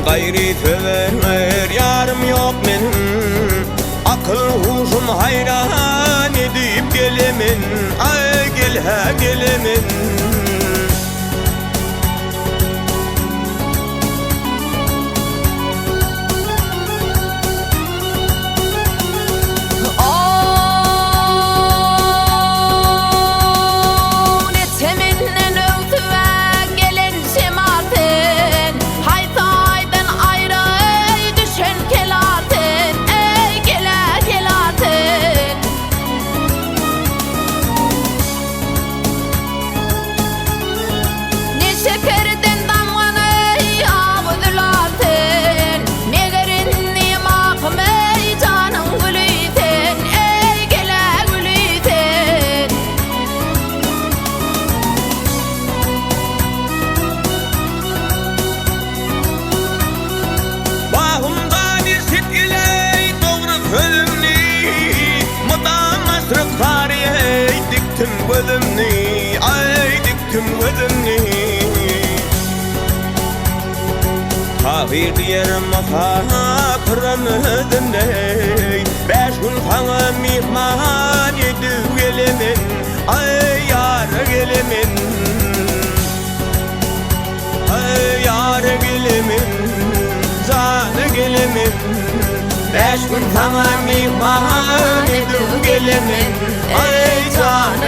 gayri töver yarım yok benim. Akıl huşum hayran edip gelemin, ay gel ha gelemin. Gözümni, ay diktim gözümni. Tahir diyerim sana kıramadım dey. 5 gün sana mihman edip gelemin, ay yar gelemin. Ay yar gelemin, canı gelemin. 5 gün sana mihman edip gelemin, ay can